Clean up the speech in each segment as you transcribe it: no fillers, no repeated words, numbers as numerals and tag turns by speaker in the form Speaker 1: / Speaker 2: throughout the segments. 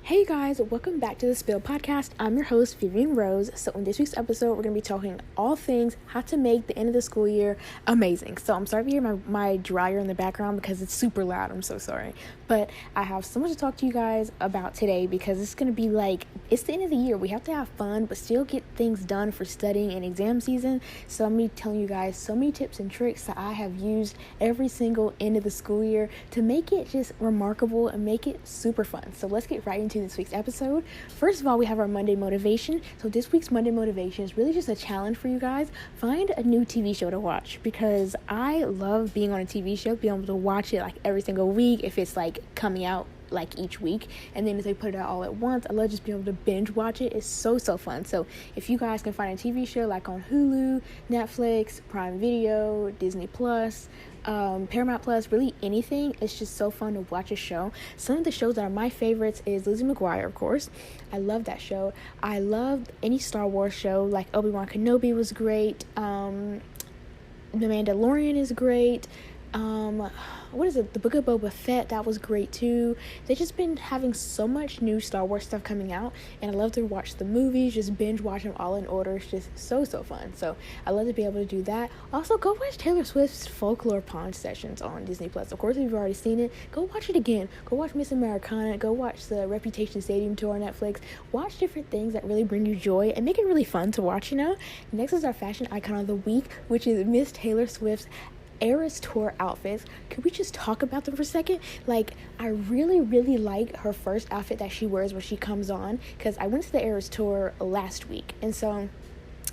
Speaker 1: Hey guys, welcome back to the Spill Podcast. I'm your host, Vivian Rose. So in this week's episode, we're going to be talking all things how to make the end of the school year amazing. So I'm sorry if you hear my dryer in the background because it's super loud. I'm so sorry. But I have so much to talk to you guys about today because it's going to be it's the end of the year. We have to have fun, but still get things done for studying and exam season. So I'm going to be telling you guys so many tips and tricks that I have used every single end of the school year to make it just remarkable and make it super fun. So let's get right into this week's episode. First of all, we have our Monday motivation. So this week's Monday motivation is really just a challenge for you guys. Find a new TV show to watch because I love being on a TV show, being able to watch it every single week if it's coming out each week, and then if they put it out all at once, I love just being able to binge watch it. It's so fun. So if you guys can find a TV show on Hulu, Netflix, Prime Video, Disney Plus, Paramount Plus, really anything, it's just so fun to watch a show. Some of the shows that are my favorites is Lizzie McGuire, of course. I love that show. I love any Star Wars show, like Obi-Wan Kenobi was great. The Mandalorian is great. The Book of Boba Fett, that was great too. They've just been having so much new Star Wars stuff coming out, and I love to watch the movies, just binge watch them all in order. It's just so fun. So I love to be able to do that. Also, go watch Taylor Swift's Folklore Pond sessions on Disney Plus. Of course, if you've already seen it, go watch it again. Go watch Miss Americana. Go watch the Reputation Stadium tour on Netflix. Watch different things that really bring you joy and make it really fun to watch, Next is our fashion icon of the week, which is Miss Taylor Swift's Eras Tour outfits. Could we just talk about them for a second? I really like her first outfit that she wears when she comes on, because I went to the Eras Tour last week, and so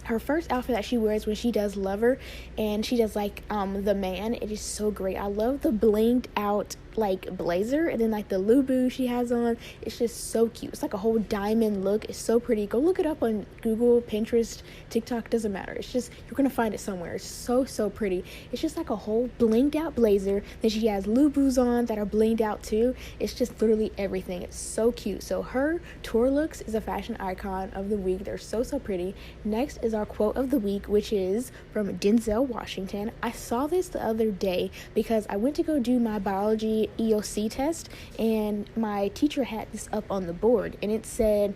Speaker 1: her first outfit that she wears when she does Lover and she does The Man, it is so great. I love the blinged out blazer, and then the lubu she has on. It's just so cute. It's a whole diamond look. It's so pretty. Go look it up on Google, Pinterest, TikTok, doesn't matter. It's just, you're gonna find it somewhere. It's so pretty. It's just a whole blinged out blazer. Then she has lubus on that are blinged out too. It's just literally everything. It's so cute. So her tour looks is a fashion icon of the week. They're so pretty. Next is our quote of the week, which is from Denzel Washington. I saw this the other day because I went to go do my biology EOC test, and my teacher had this up on the board, and it said,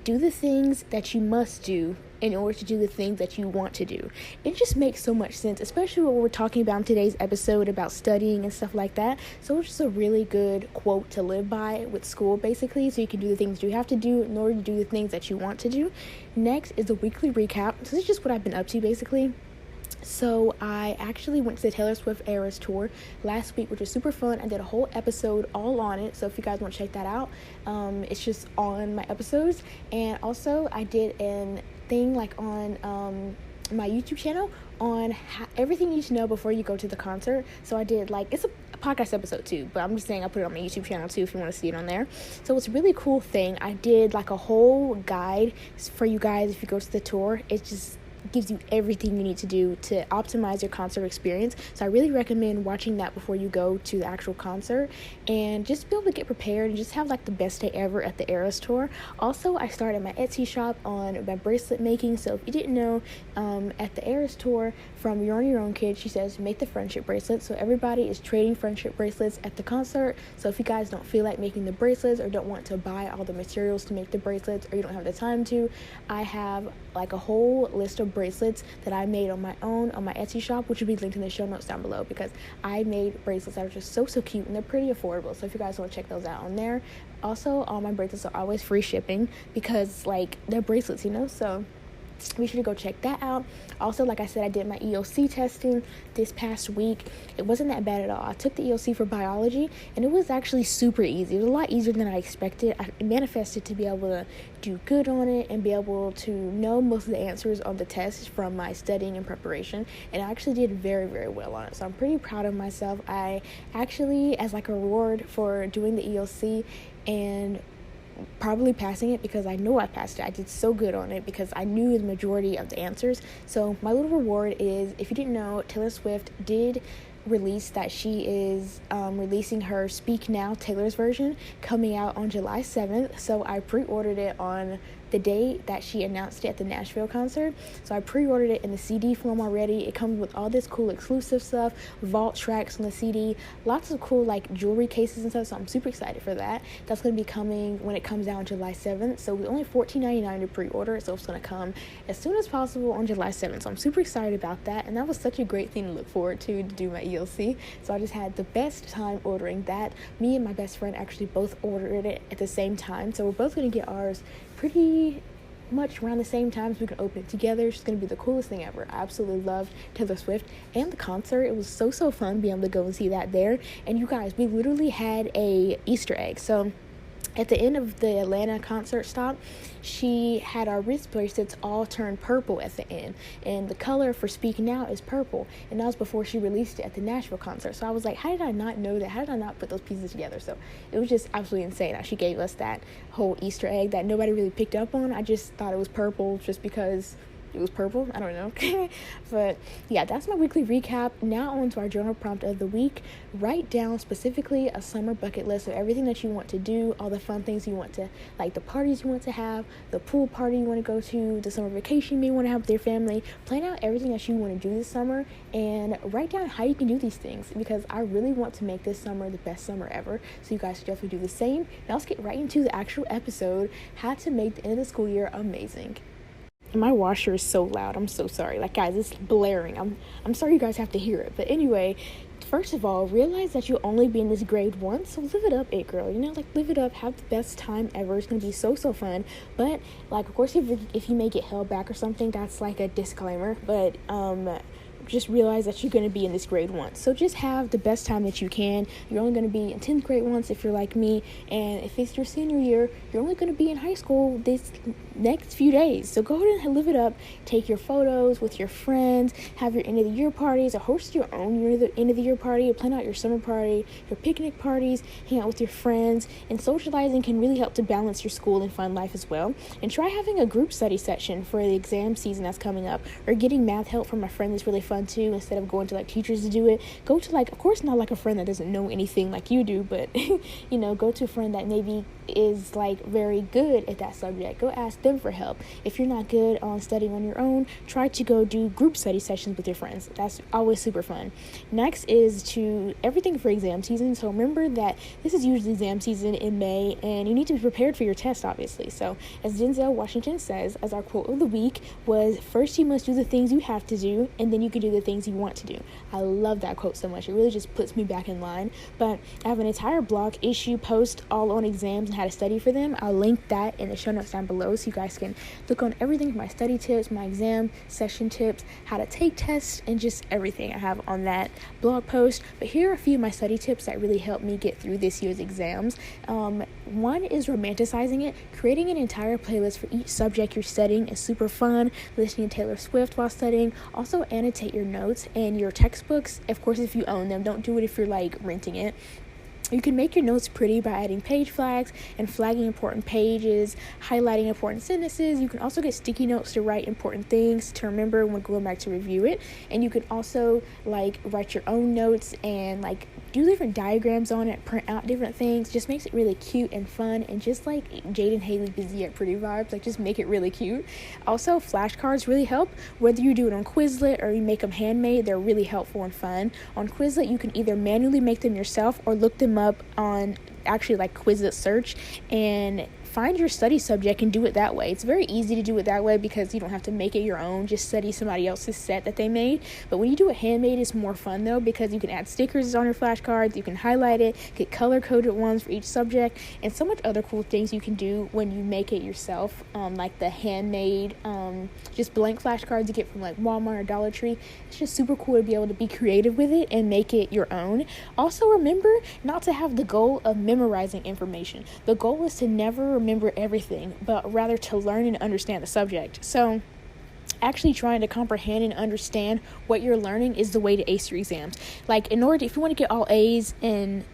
Speaker 1: do the things that you must do in order to do the things that you want to do. It just makes so much sense, especially what we're talking about in today's episode about studying and stuff like that. So it's just a really good quote to live by with school, basically, so you can do the things you have to do in order to do the things that you want to do. Next is the weekly recap. So this is just what I've been up to, basically. So I actually went to the Taylor Swift Eras Tour last week, which was super fun. I did a whole episode all on it, so if you guys want to check that out, it's just on my episodes. And also I did a thing on my YouTube channel on everything you need to know before you go to the concert. So I did it's a podcast episode too, but I'm just saying I put it on my YouTube channel too if you want to see it on there. So it's a really cool thing. I did a whole guide for you guys if you go to the tour. It just gives you everything you need to do to optimize your concert experience. So I really recommend watching that before you go to the actual concert, and just be able to get prepared and just have the best day ever at the Eras Tour. Also, I started my Etsy shop on my bracelet making. So if you didn't know, at the Eras Tour, from You're On Your Own Kid, she says make the friendship bracelets. So everybody is trading friendship bracelets at the concert. So if you guys don't feel like making the bracelets or don't want to buy all the materials to make the bracelets, or you don't have the time to, I have a whole list of bracelets that I made on my own on my Etsy shop, which will be linked in the show notes down below, because I made bracelets that are just so cute, and they're pretty affordable. So if you guys want to check those out on there. Also, all my bracelets are always free shipping because they're bracelets, so be sure to go check that out. Also, like I said, I did my EOC testing this past week. It wasn't that bad at all. I took the EOC for biology, and it was actually super easy. It was a lot easier than I expected. I manifested to be able to do good on it and be able to know most of the answers on the test from my studying and preparation, and I actually did very well on it. So I'm pretty proud of myself. I actually, as a reward for doing the EOC and probably passing it, because I know I passed it, I did so good on it because I knew the majority of the answers. So my little reward is, if you didn't know, Taylor Swift did release that she is releasing her Speak Now Taylor's version coming out on July 7th. So I pre-ordered it on the day that she announced it at the Nashville concert. So I pre-ordered it in the CD form already. It comes with all this cool exclusive stuff, vault tracks on the CD, lots of cool like jewelry cases and stuff. So I'm super excited for that. That's going to be coming when it comes out on July 7th. So it's only $14.99 to pre-order. So it's going to come as soon as possible on July 7th. So I'm super excited about that. And that was such a great thing to look forward to do my ELC. So I just had the best time ordering that. Me and my best friend actually both ordered it at the same time. So we're both going to get ours pretty much around the same time, so we can open it together. It's going to be the coolest thing ever. I absolutely loved Taylor Swift and the concert. It was so fun being able to go and see that there. And you guys, we literally had a Easter egg. So at the end of the Atlanta concert stop, she had our wrist bracelets all turned purple at the end, and the color for Speak Now is purple, and that was before she released it at the Nashville concert. So I was like, how did I not know that? How did I not put those pieces together? So it was just absolutely insane that she gave us that whole Easter egg that nobody really picked up on. I just thought it was purple just because it was purple. I don't know. But yeah, that's my weekly recap. Now on to our journal prompt of the week. Write down specifically a summer bucket list of everything that you want to do, all the fun things you want to, like the parties you want to have, the pool party you want to go to, the summer vacation you may want to have with your family. Plan out everything that you want to do this summer and write down how you can do these things, because I really want to make this summer the best summer ever. So you guys should definitely do the same. Now let's get right into the actual episode, how to make the end of the school year amazing. My washer is so loud. I'm so sorry. Like, guys, it's blaring. I'm sorry you guys have to hear it. But anyway, first of all, realize that you'll only be in this grade once. So live it up, it girl. You know, like, live it up. Have the best time ever. It's going to be so fun. But, like, of course, if you may get held back or something, that's like a disclaimer. But, just realize that you're going to be in this grade once. So just have the best time that you can. You're only going to be in 10th grade once if you're like me. And if it's your senior year, you're only going to be in high school this next few days. So go ahead and live it up. Take your photos with your friends. Have your end of the year parties, or host your own end of the year party. Or plan out your summer party, your picnic parties, hang out with your friends. And socializing can really help to balance your school and fun life as well. And try having a group study session for the exam season that's coming up, or getting math help from a friend that's really fun too. Instead of going to like teachers to do it, go to, like, of course not like a friend that doesn't know anything like you do, but you know, go to a friend that maybe is like very good at that subject. Go ask them for help. If you're not good on studying on your own, try to go do group study sessions with your friends. That's always super fun. Next is to everything for exam season. So remember that this is usually exam season in May, and you need to be prepared for your test, obviously. So as Denzel Washington says, as our quote of the week was, first you must do the things you have to do, and then you can do the things you want to do. I love that quote so much. It really just puts me back in line. But I have an entire blog issue post all on exams and how to study for them. I'll link that in the show notes down below, so you guys can look on everything from my study tips, my exam session tips, how to take tests, and just everything I have on that blog post. But here are a few of my study tips that really helped me get through this year's exams. One is romanticizing it. Creating an entire playlist for each subject you're studying is super fun. Listening to Taylor Swift while studying. Also annotate your notes and your textbooks. Of course, if you own them, don't do it if you're like renting it. You can make your notes pretty by adding page flags and flagging important pages, highlighting important sentences. You can also get sticky notes to write important things to remember when going back to review it. And you can also like write your own notes and like do different diagrams on it, print out different things. Just makes it really cute and fun, and just like Jade and Haley Busy at Pretty Vibes, like just make it really cute. Also, flashcards really help. Whether you do it on Quizlet or you make them handmade, they're really helpful and fun. On Quizlet, you can either manually make them yourself or look them up on actually like Quizlet search and find your study subject and do it that way. It's very easy to do it that way because you don't have to make it your own, just study somebody else's set that they made. But when you do it handmade, it's more fun though, because you can add stickers on your flashcards, you can highlight it, get color coded ones for each subject, and so much other cool things you can do when you make it yourself, like the handmade just blank flashcards you get from like Walmart or Dollar Tree. It's just super cool to be able to be creative with it and make it your own. Also, remember not to have the goal of memorizing information. The goal is to never remember everything, but rather to learn and understand the subject. So actually trying to comprehend and understand what you're learning is the way to ace your exams. Like, if you want to get all A's in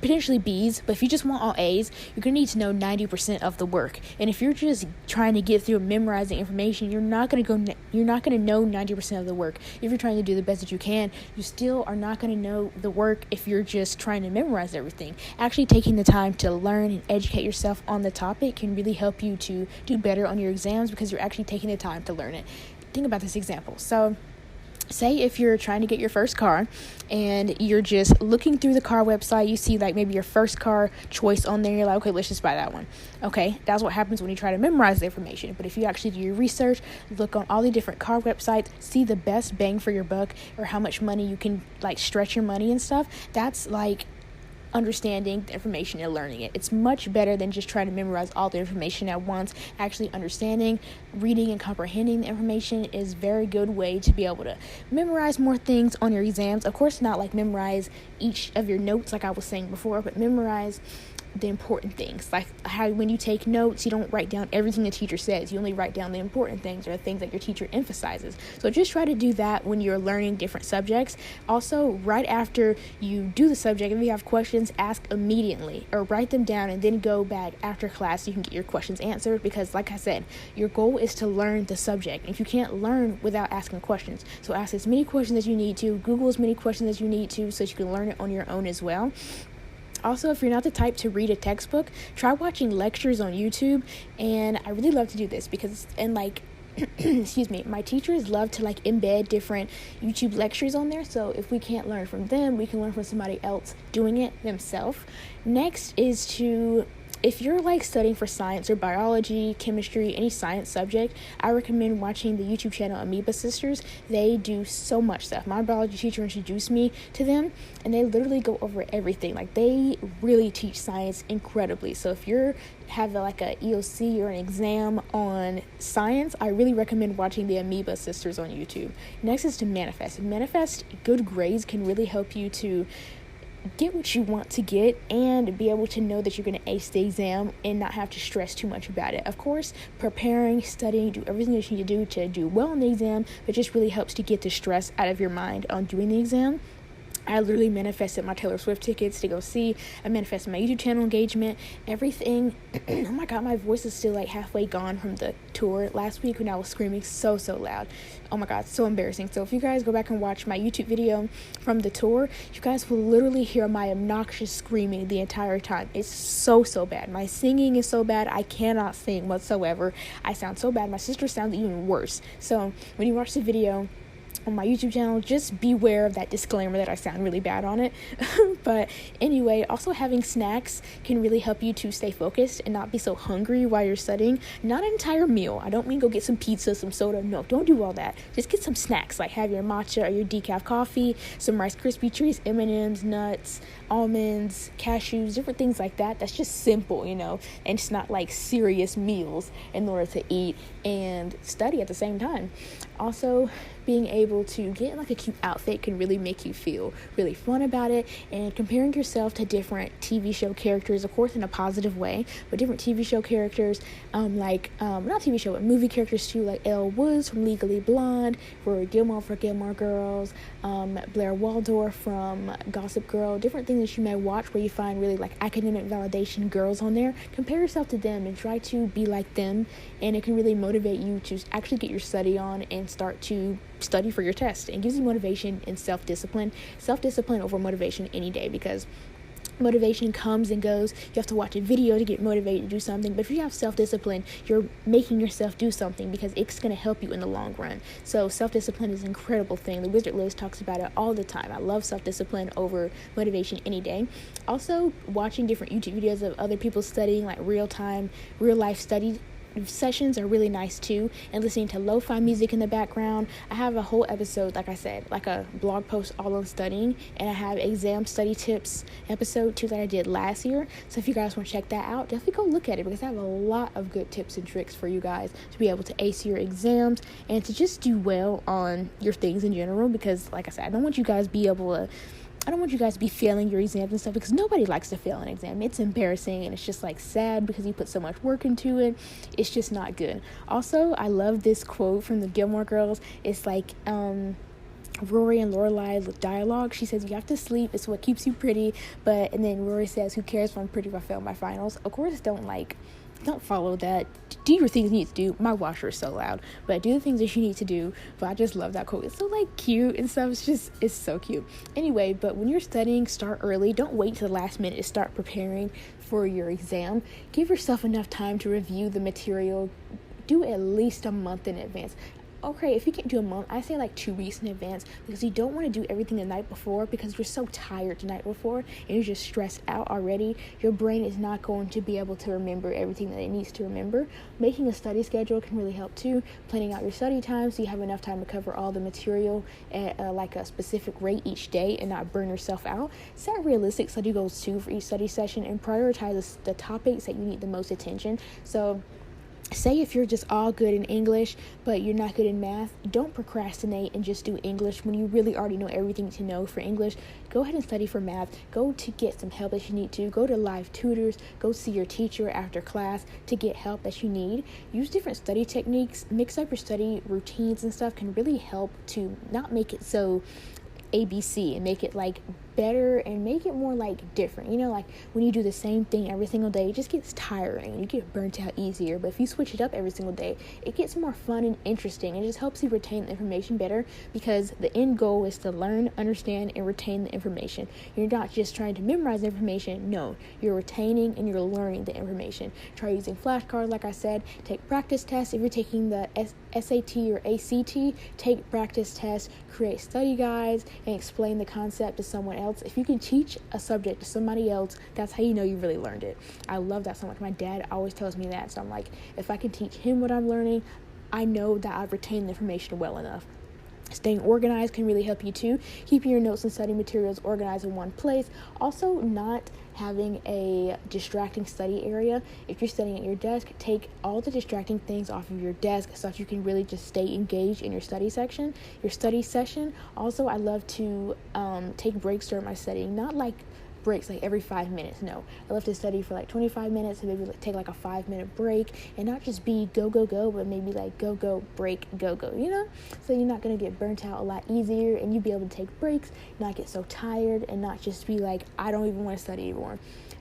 Speaker 1: potentially B's, but if you just want all A's, you're going to need to know 90% of the work. And if you're just trying to get through memorizing information, you're not going to know 90% of the work. If you're trying to do the best that you can, you still are not going to know the work if you're just trying to memorize everything. Actually taking the time to learn and educate yourself on the topic can really help you to do better on your exams because you're actually taking the time to learn it. Think about this example. So say if you're trying to get your first car and you're just looking through the car website, you see like maybe your first car choice on there, you're like, okay, let's just buy that one. Okay, that's what happens when you try to memorize the information. But if you actually do your research, look on all the different car websites, see the best bang for your buck or how much money you can like stretch your money and stuff, that's like understanding the information and learning it. It's much better than just trying to memorize all the information at once. Actually understanding, reading, and comprehending the information is a very good way to be able to memorize more things on your exams. Of course, not like memorize each of your notes like I was saying before, but memorize the important things. Like how when you take notes, you don't write down everything the teacher says. You only write down the important things or the things that your teacher emphasizes. So just try to do that when you're learning different subjects. Also, right after you do the subject, if you have questions, ask immediately or write them down and then go back after class so you can get your questions answered, because like I said, your goal is to learn the subject. If you can't learn without asking questions, so ask as many questions as you need to, Google as many questions as you need to so that you can learn it on your own as well. Also, if you're not the type to read a textbook, try watching lectures on YouTube. And I really love to do this because, excuse me, my teachers love to like embed different YouTube lectures on there. So if we can't learn from them, we can learn from somebody else doing it themselves. Next is if you're like studying for science or biology, chemistry, any science subject, I recommend watching the YouTube channel Amoeba Sisters. They do so much stuff. My biology teacher introduced me to them and they literally go over everything. Like they really teach science incredibly. So if you're have like a EOC or an exam on science, I really recommend watching the Amoeba Sisters on YouTube. Next is to manifest good grades can really help you to get what you want to get and be able to know that you're going to ace the exam and not have to stress too much about it. Of course, preparing, studying, do everything that you need to do well in the exam, but just really helps to get the stress out of your mind on doing the exam. I literally manifested my Taylor Swift tickets to go see. I manifested my YouTube channel engagement, everything. Oh my God, my voice is still like halfway gone from the tour last week when I was screaming so loud. Oh my God, so embarrassing. So if you guys go back and watch my YouTube video from the tour, you guys will literally hear my obnoxious screaming the entire time. It's so bad. My singing is so bad. I cannot sing whatsoever. I sound so bad. My sister sounds even worse. So when you watch the video on my YouTube channel, just beware of that disclaimer that I sound really bad on it. But anyway, also having snacks can really help you to stay focused and not be so hungry while you're studying. Not an entire meal. I don't mean go get some pizza, some soda. No, don't do all that. Just get some snacks, like have your matcha or your decaf coffee, some Rice Krispie treats, M&Ms, nuts, almonds, cashews, different things like that. That's just simple, and it's not like serious meals in order to eat and study at the same time. Also, being able to get like a cute outfit can really make you feel really fun about it, and comparing yourself to different TV show characters, of course in a positive way, but different TV show characters, not TV show, but movie characters too, like Elle Woods from Legally Blonde, Rory Gilmore for Gilmore Girls, Blair Waldorf from Gossip Girl, different things that you may watch where you find really like academic validation girls on there. Compare yourself to them and try to be like them, and it can really motivate you to actually get your study on and start to study for your test. It gives you motivation and self-discipline over motivation any day, because motivation comes and goes. You have to watch a video to get motivated to do something, but if you have self-discipline, you're making yourself do something because it's going to help you in the long run. So self-discipline is an incredible thing. The Wizard Liz talks about it all the time. I love self-discipline over motivation any day. Also, watching different YouTube videos of other people studying, like real life study sessions are really nice too, and listening to lo-fi music in the background. I have a whole episode, like I said, like a blog post all on studying, and I have exam study tips episode 2 that I did last year. So if you guys want to check that out, definitely go look at it, because I have a lot of good tips and tricks for you guys to be able to ace your exams and to just do well on your things in general, because like I said, I don't want you guys to be failing your exams and stuff, because nobody likes to fail an exam. It's embarrassing, and it's just like sad because you put so much work into it. It's just not good. Also, I love this quote from the Gilmore Girls. It's like, Rory and Lorelai dialogue. She says, you have to sleep, it's what keeps you pretty. And then Rory says, who cares if I'm pretty if I fail my finals? Of course, don't follow that. Do your things you need to do. My washer is so loud, but do the things that you need to do. But I just love that quote. It's so cute and stuff. It's so cute. Anyway, but when you're studying, start early. Don't wait till the last minute to start preparing for your exam. Give yourself enough time to review the material. Do at least a month in advance. Okay, if you can't do a month, I say 2 weeks in advance, because you don't want to do everything the night before, because you're so tired the night before and you're just stressed out already. Your brain is not going to be able to remember everything that it needs to remember. Making a study schedule can really help too. Planning out your study time so you have enough time to cover all the material at a specific rate each day and not burn yourself out. Set realistic study goals too for each study session, and prioritize the topics that you need the most attention. So say if you're just all good in English, but you're not good in math, don't procrastinate and just do English when you really already know everything to know for English. Go ahead and study for math. Go to get some help that you need to. Go to live tutors. Go see your teacher after class to get help that you need. Use different study techniques. Mix up your study routines and stuff can really help to not make it so ABC and make it better and make it more different. When you do the same thing every single day, it just gets tiring. You get burnt out easier. But if you switch it up every single day, it gets more fun and interesting. It just helps you retain the information better, because the end goal is to learn, understand, and retain the information. You're not just trying to memorize the information. No, you're retaining and you're learning the information. Try using flashcards, like I said. Take practice tests. If you're taking the SAT or ACT, take practice tests. Create study guides and explain the concept to someone else. If you can teach a subject to somebody else, that's how you know you really learned it. I love that so much. My dad always tells me that. So I'm if I can teach him what I'm learning, I know that I've retained the information well enough. Staying organized can really help you too. Keeping your notes and study materials organized in one place. Also, not having a distracting study area. If you're studying at your desk, take all the distracting things off of your desk so that you can really just stay engaged in your study session. Also, I love to take breaks during my studying. Not breaks every 5 minutes. No, I love to study for 25 minutes and maybe take a 5-minute break, and not just be go, but maybe go, break, go, so you're not going to get burnt out a lot easier, and you'll be able to take breaks, not get so tired, and not just be I don't even want to study anymore.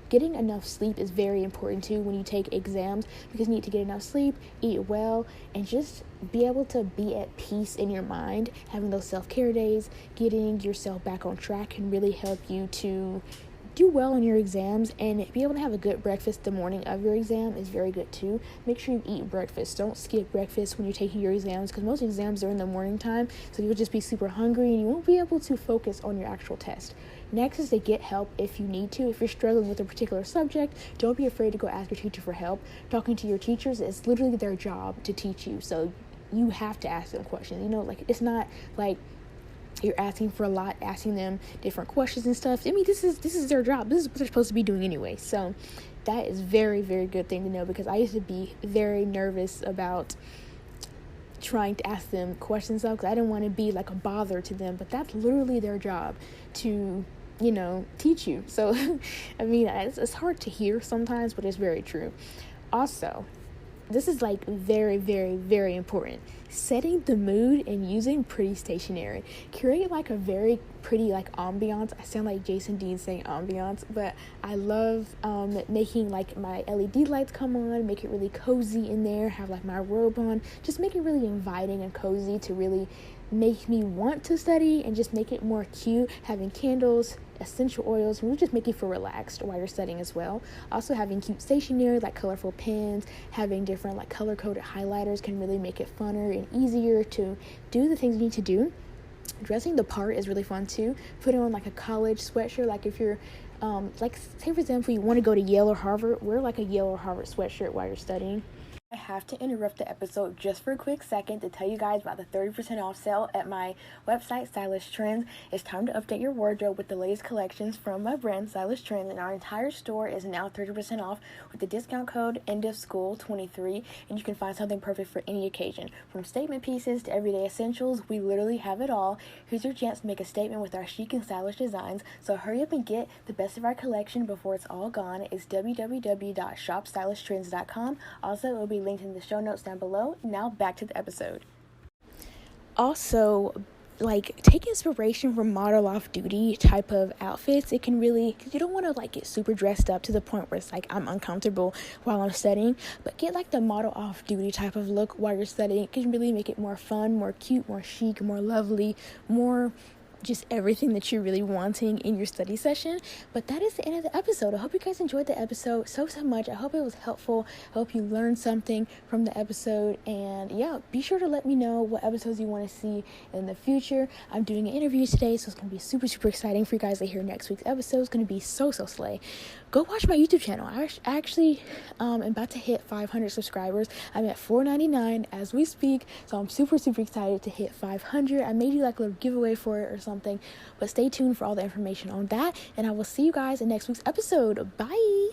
Speaker 1: Getting enough sleep is very important too when you take exams, because you need to get enough sleep, eat well, and just be able to be at peace in your mind. Having those self-care days, getting yourself back on track can really help you to do well in your exams, and be able to have a good breakfast the morning of your exam is very good too. Make sure you eat breakfast. Don't skip breakfast when you're taking your exams, because most exams are in the morning time, so you'll just be super hungry and you won't be able to focus on your actual test. Next is to get help if you need to. If you're struggling with a particular subject, don't be afraid to go ask your teacher for help. Talking to your teachers is literally their job to teach you, so you have to ask them questions. It's not you're asking for a lot, asking them different questions and stuff. I mean, this is their job. This is what they're supposed to be doing anyway. So that is very, very good thing to know, because I used to be very nervous about trying to ask them questions because I didn't want to be a bother to them. But that's literally their job to teach you. So I mean, it's hard to hear sometimes, but it's very true. Also, this is very, very, very important. Setting the mood and using pretty stationery. Create a very pretty ambiance. I sound like Jason Dean saying ambiance, but I love making my LED lights come on, make it really cozy in there, have my robe on, just make it really inviting and cozy to really make me want to study, and just make it more cute. Having candles, essential oils, and just make you feel relaxed while you're studying as well. Also, having cute stationery colorful pens, having different color-coded highlighters can really make it funner and easier to do the things you need to do. Dressing the part is really fun too. Putting on a college sweatshirt, if you're say for example you want to go to Yale or Harvard, wear a Yale or Harvard sweatshirt while you're studying. I have to interrupt the episode just for a quick second to tell you guys about the 30% off sale at my website, Stylish Trends. It's time to update your wardrobe with the latest collections from my brand, Stylish Trends, and our entire store is now 30% off with the discount code ENDOFSCHOOL23, and you can find something perfect for any occasion. From statement pieces to everyday essentials, we literally have it all. Here's your chance to make a statement with our chic and stylish designs, so hurry up and get the best of our collection before it's all gone. It's www.shopstylishtrends.com. Also, it will be linked in the show notes down below. Now back to the episode. Also, like take inspiration from model off duty type of outfits. It can really, because you don't want to like get super dressed up to the point where it's like I'm uncomfortable while I'm studying, but get like the model off duty type of look while you're studying. It can really make it more fun, more cute, more chic, more lovely, more just everything that you're really wanting in your study session. But that is the end of the episode. I hope you guys enjoyed the episode so much. I hope it was helpful. I hope you learned something from the episode. And yeah, be sure to let me know what episodes you want to see in the future. I'm doing an interview today, so it's going to be super exciting for you guys to hear next week's episode. It's going to be so slay. Go watch my YouTube channel. I actually am about to hit 500 subscribers. I'm at 499 as we speak, so I'm super excited to hit 500. I may do like a little giveaway for it or something, but stay tuned for all the information on that, and I will see you guys in next week's episode. Bye.